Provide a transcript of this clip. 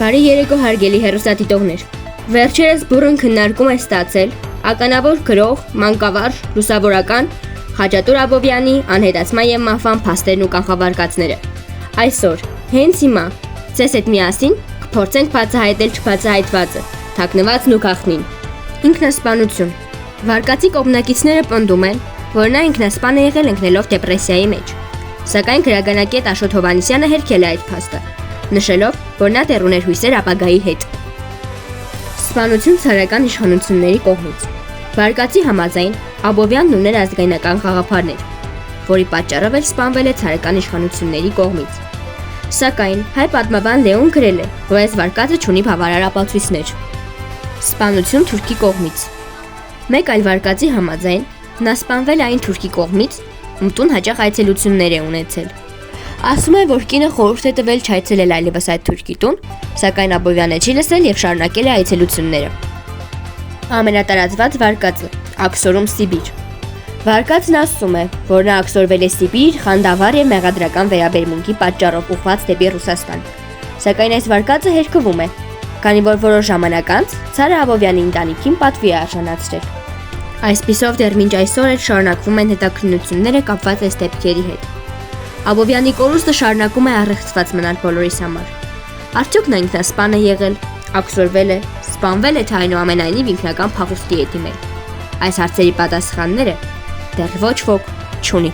Բարի երեկո հարգելի հեռուստադիտողներ։ Վերջերս բուռն քննարկում է ստացել ականավոր գրող, մանկավարժ, լուսավորական Խաչատուր Աբովյանի անհետացման եւ մահվան փաստերն ու կանխավարկածները։ Այսօր, հենց հիմա, ցես հետ միասին կփորձենք բացահայտել չբացահայտվածը, թաքնվածն ու գաղտնին։ Ինքնասպանություն։ Վարկածի կողմնակիցները պնդում են, որ նա ինքնասպան է եղել ընկնելով դեպրեսիայի մեջ։ Սակայն գրականագետ Աշոտ Հովհաննիսյանը հերքել է այդ փաստը, նշելով, որ նա դեռ ուներ հույսեր ապագայի հետ։ Սպանություն ցարական իշխանությունների կողմից։ Վարկածի համաձայն Աբովյանն ուներ ազգայնական խաղափարներ, որի պատճառով էլ սպանվել է ցարական իշխանությունների կողմից։ Սակայն հայ պատմաբան Լեոն գրել է, որ այս վարկածը չունի բավարար ապացույցներ։ Սպանություն թուրքի կողմից։ Մեկ այլ վարկածի համաձայն նա սպանվել է այն թուրքի կողմից, ում տուն հաճախ այցելություններ է ունեցել։ Ասում է, որ կինը խորհուրդ է տվել չայցելել այլևս այդ թուրքի տուն, սակայն Աբովյանը չի լսել եւ շարունակել է այցելությունները։ Ամենատարածված վարկածը՝ աքսորում Սիբիր։ Վարկածն ասում է, որ նա աքսորվել է Սիբիր խանդավառ եւ մեղադրական վերաբերմունքի պատճառով ուղղված դեպի Ռուսաստան։ Սակայն այս վարկածը հերքվում է, քանի որ որոշ ժամանակ անց ցարը Աբովյանի ընտանիքին պատվի է արժանացրել։ Այսպիսով դեռ մինչ այսօր էլ շարունակվում են հետաքննությունները կապված այս դեպքերի հետ։ Աբովյանի կորուստը շարունակում է առեղծված մնալ բոլորիս համար։ Արդյոք նա ինքնասպան է եղել, աքսորվել է, սպանվել է, թե այնուամենայնիվ ինքնական փախուստի է դիմել։ Այս հարցերի պատասխանները դեռ ոչ ոք չունի։